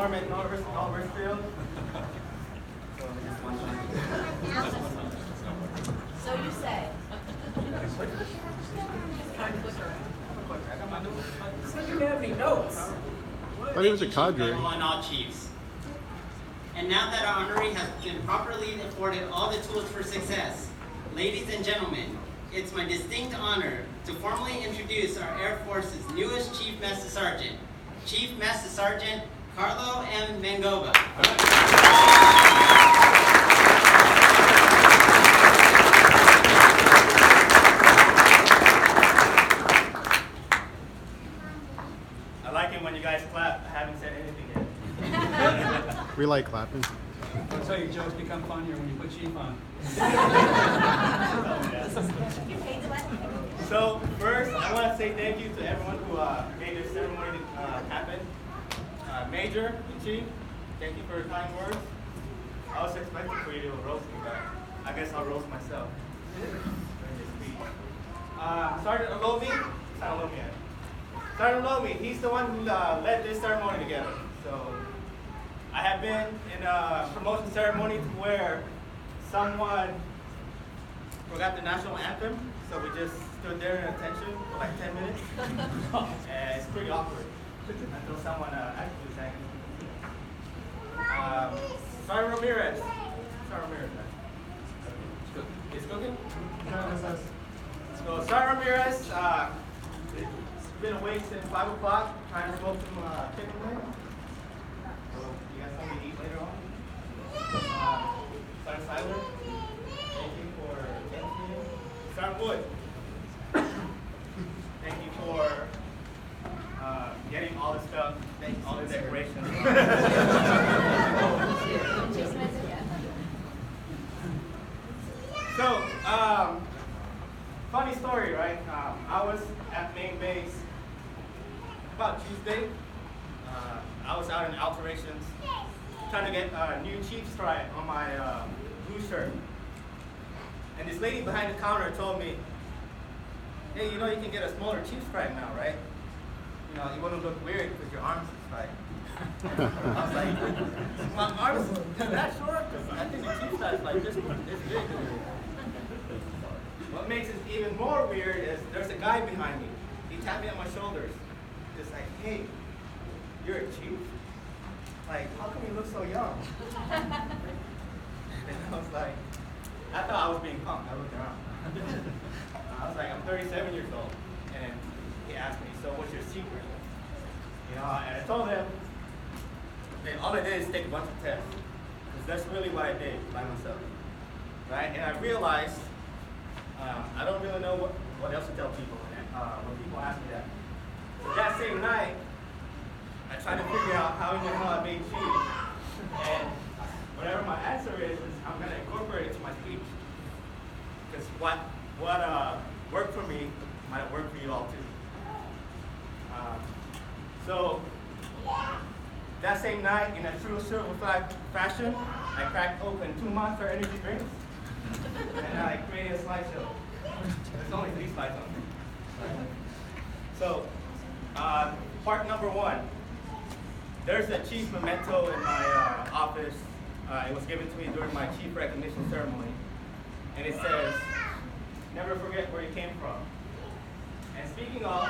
dorm at Norrisfield. So you say. So you have any notes? But it was a cadre. On all chiefs. And now that our honoree has been properly afforded all the tools for success, ladies and gentlemen, it's my distinct honor to formally introduce our Air Force's newest Chief Master Sergeant, Chief Master Sergeant Carlo M. Mangoba. I like it when you guys clap. I haven't said anything yet. We like clapping. I'll tell you, jokes become funnier when you put chief on. So first, I want to say thank you to everyone who made this ceremony happen. Major and Chief, thank you for your kind words. I was expecting for you to roast me, but I guess I'll roast myself during this speech. Sergeant Olomi, it's not Olomi yet. Sergeant Olomi, he's the one who led this ceremony together. So I have been in a promotion ceremony to where someone forgot the national anthem, so we just stood there in attention for like 10 minutes. And it's pretty awkward until someone actually sang. Sergeant Ramirez. Sergeant Ramirez. He's cooking? So Sergeant Ramirez, he's been awake since 5 o'clock trying to smoke some chicken wings. So you got something to eat later on? Sergeant Seiler, thank you for getting me. Sergeant Wood, thank you for getting all the stuff, all the decorations. So, funny story, right? I was at main base about Tuesday. I was out in alterations trying to get a new chief stripe on my blue shirt. And this lady behind the counter told me, hey, you know you can get a smaller chief stripe now, right? You know, you wouldn't look weird with your arms striped. I was like, my arms is that short? Because I think the chief stripe is like this big. What makes it even more weird is there's a guy behind me. He tapped me on my shoulders. Just like, hey, you're a chief? Like, how come you look so young? And I was like, I thought I was being punked. I looked around. I was like, I'm 37 years old. And he asked me, so what's your secret? You know, and I told him, that all I did is take a bunch of tests. Because that's really what I did by myself. Right? And I realized, I don't really know what else to tell people when people ask me that. So that same night, I tried to figure out how I made cheese. And whatever my answer is I'm going to incorporate it to my speech. Because what worked for me might work for you all too. So that same night, in a true silver flag fashion, I cracked open 2 Monster energy drinks. And I created a slideshow. There's only 3 slides on here. So, part number 1. There's a chief memento in my office. It was given to me during my chief recognition ceremony. And it says, never forget where you came from. And speaking of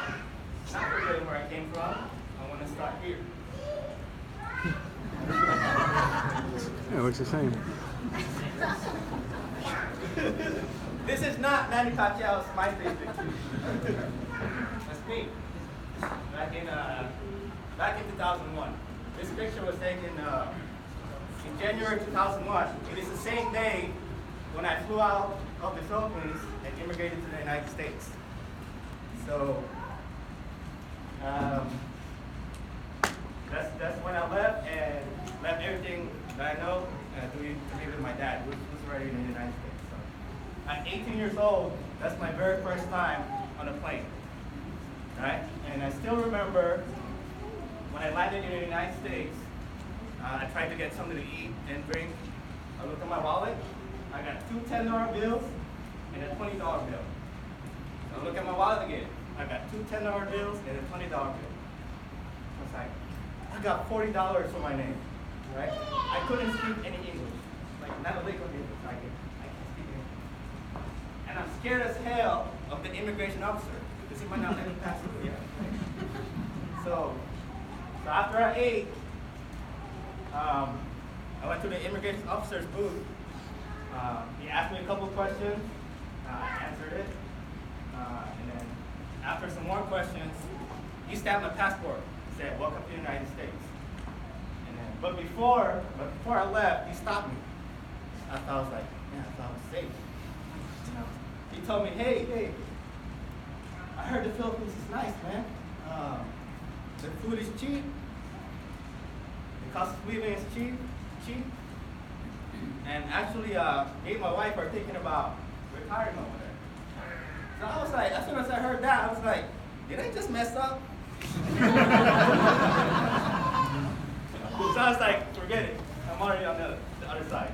not forgetting where I came from, I want to start here. Yeah, it looks the same. This is not Manny Pacquiao's MySpace picture. That's me. Back in 2001. This picture was taken in January 2001. It is the same day when I flew out of the Philippines and immigrated to the United States. So that's when I left and left everything that I know to be with my dad, who's already in the United States. So at 18 years old, that's my very first time on a plane. Right? And I still remember when I landed in the United States, I tried to get something to eat and drink. I looked at my wallet. I got 2 $10 bills and a $20 bill. So I look at my wallet again. I got 2 $10 bills and a $20 bill. I was like, I got $40 for my name, right? I couldn't speak any English, like not a lick of English. I can't speak English. And I'm scared as hell of the immigration officer because he might not let me pass through yet. So after I ate, I went to the immigration officer's booth. He asked me a couple of questions. I answered it. And then after some more questions, he stamped my passport. He said, "Welcome to the United States." And then, but before I left, he stopped me. I was like, man, I thought I was safe. You know? He told me, hey, I heard the Philippines is nice, man. The food is cheap. The cost of living is cheap. And actually, me and my wife are thinking about retiring over there. So I was like, as soon as I heard that, I was like, did I just mess up? So I was like, forget it. I'm already on the other side.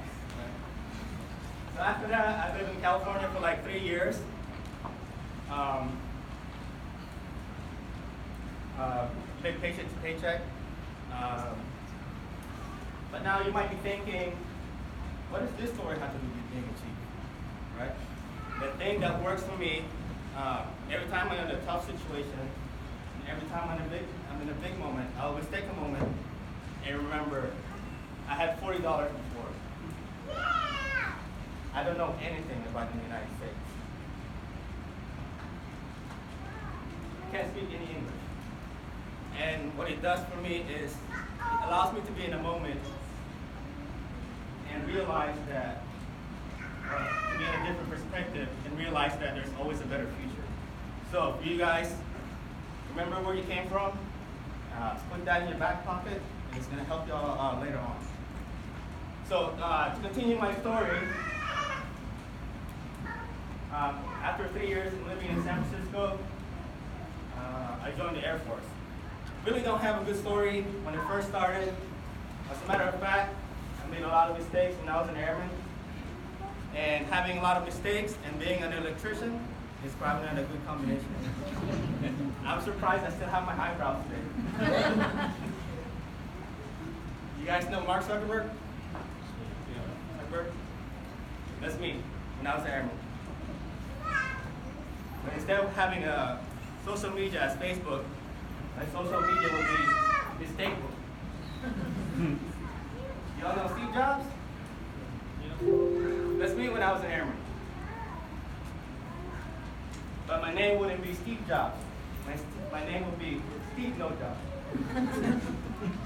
So after that, I lived in California for like 3 years. Lived paycheck to paycheck. But now you might be thinking, what does this story have to do with being a chief, right? The thing that works for me, every time I'm in a tough situation, every time I'm in a big moment, I always take a moment and remember, I had $40 before. I don't know anything about the United States. Can't speak any English. And what it does for me is, it allows me to be in a moment and realize that, to be in a different perspective and realize that there's always a better future. So if you guys remember where you came from, put that in your back pocket, and it's going to help you all later on. So to continue my story, after 3 years living in San Francisco, I joined the Air Force. Really don't have a good story when it first started. As a matter of fact, I made a lot of mistakes when I was an airman. And having a lot of mistakes and being an electrician is probably not a good combination. I'm surprised I still have my eyebrows today. You guys know Mark Zuckerberg? Zuckerberg? That's me when I was an airman. But instead of having a social media as Facebook, my social media would be this Facebook. Y'all know Steve Jobs? That's me when I was an airman. But my name wouldn't be Steve Jobs. My name would be Steve No Jobs.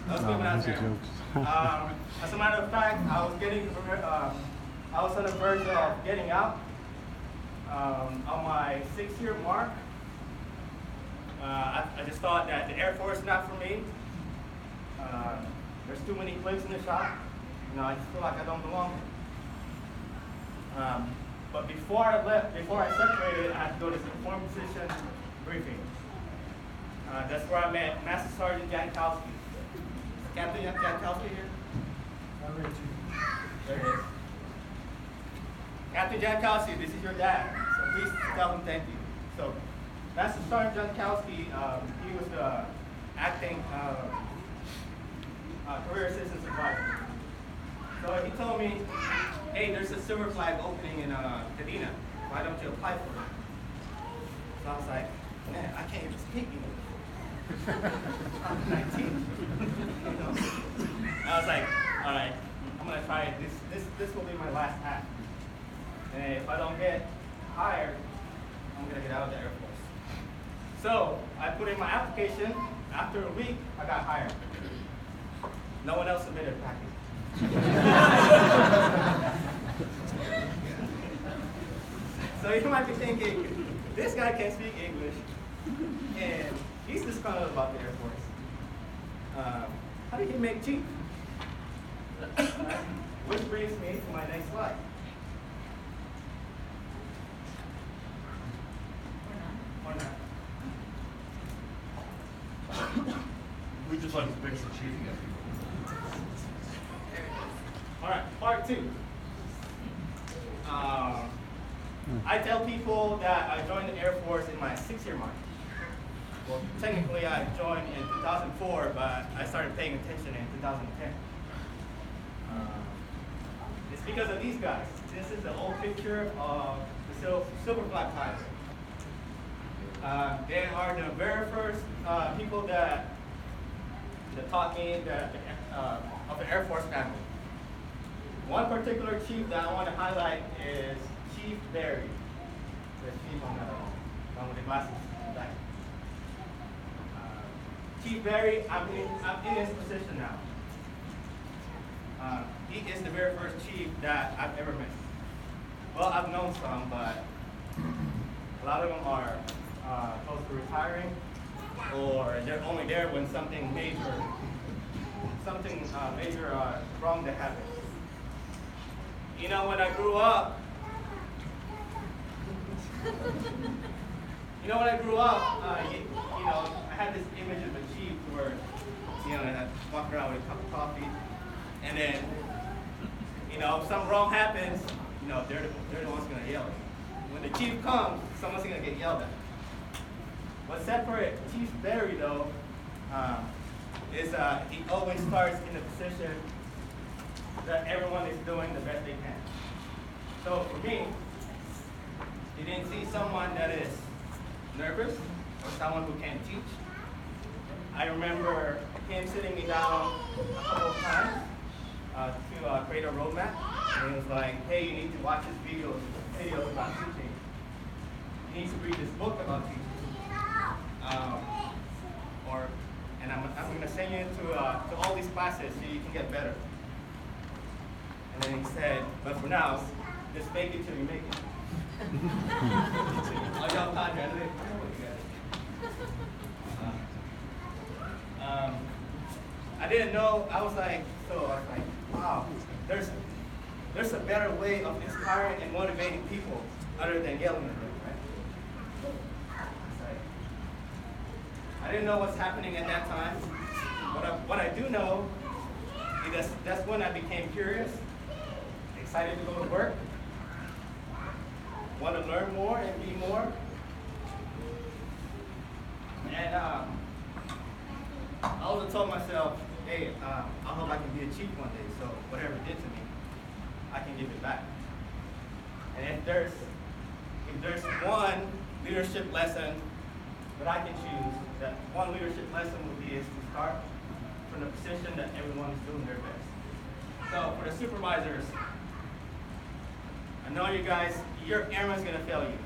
That was me when I was an airman. As a matter of fact, I was on the verge of getting out. On my 6-year mark, I just thought that the Air Force is not for me. There's too many clicks in the shop. I just feel like I don't belong here. But before I separated, I had to go to the form position briefing. That's where I met Master Sergeant Jankowski. Captain Jankowski here? There he is. Captain Jankowski, this is your dad, so please tell him thank you. So, Master Sergeant Jankowski, he was the acting career assistant supervisor. So he told me, hey, there's a silver flag opening in Kadena. Why don't you apply for it? So I was like, man, I can't even speak English. I'm 19. I was like, all right, I'm gonna try it. This will be my last act. And if I don't get hired, I'm gonna get out of the Air Force. So I put in my application. After a week, I got hired. No one else submitted a package. So you might be thinking, this guy can't speak English, and he's disgruntled about the Air Force. How did he make chief? Which brings me to my next slide. Or not. We just like to fix the chief. All right, part 2. I tell people that I joined the Air Force in my 6-year mark. Well, technically I joined in 2004, but I started paying attention in 2010. It's because of these guys. This is the old picture of the silver flag tires. They are the very first people that taught me of the Air Force family. One particular chief that I want to highlight is Chief Barry. The chief on the glasses back. Chief Barry, I'm in his position now. He is the very first chief that I've ever met. Well, I've known some, but a lot of them are close to retiring, or they're only there when something major wrong that happens. You know, when I grew up, I had this image of a chief where, I walk around with a cup of coffee, and then, if something wrong happens, they're the ones gonna yell at me. When the chief comes, someone's gonna get yelled at. What separates Chief Barry, though, is he always starts in the position that everyone is doing the best they can. So for me, you didn't see someone that is nervous or someone who can't teach. I remember him sitting me down a couple of times to create a roadmap. And he was like, hey, you need to watch this videos about teaching. You need to read this book about teaching. And I'm going to send you to all these classes so you can get better. And then he said, but for now, just fake it till you make it. Oh, y'all Padre, I know what you guys. I didn't know. I was like, wow, there's a better way of inspiring and motivating people other than yelling at them, right? I didn't know what's happening at that time. What I do know is that's when I became curious, excited to go to work, want to learn more and be more. And I also told myself, hey, I hope I can be a chief one day, so whatever it did to me, I can give it back. And if there's one leadership lesson that I can choose, that one leadership lesson would be is to start from the position that everyone is doing their best. So for the supervisors, I know you guys, your airman's gonna fail you,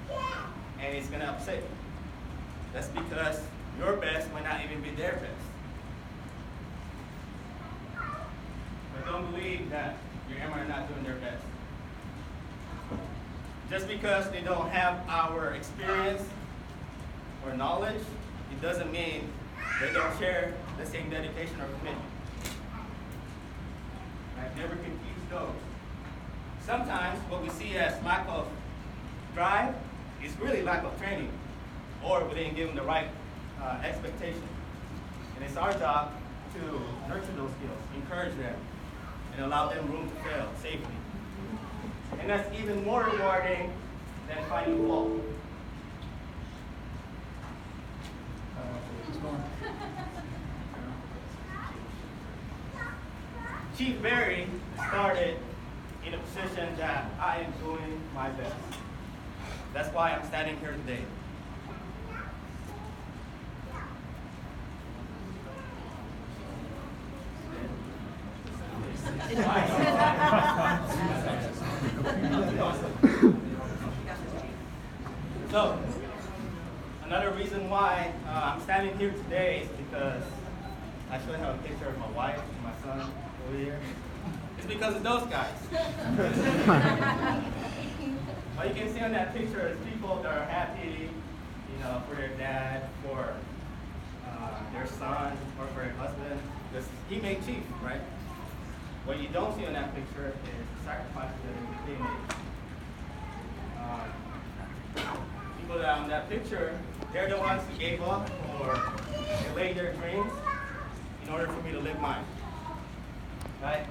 and it's gonna upset you. That's because your best might not even be their best. But don't believe that your airmen are not doing their best. Just because they don't have our experience or knowledge, it doesn't mean they don't share the same dedication or commitment. Right? Never confuse those. Sometimes what we see as lack of drive is really lack of training, or we didn't give them the right expectation. And it's our job to nurture those skills, encourage them, and allow them room to fail safely. And that's even more rewarding than finding fault. Chief Barry started in a position that I am doing my best. That's why I'm standing here today. So, another reason why I'm standing here today is because I should have a picture of my wife and my son over here. It's because of those guys. What you can see on that picture is people that are happy, for their dad, for their son, or for their husband. Because he made chief, right? What you don't see on that picture is the sacrifices that they made. People that are on that picture, they're the ones who gave up or they laid their dreams in order for me to live mine. Right?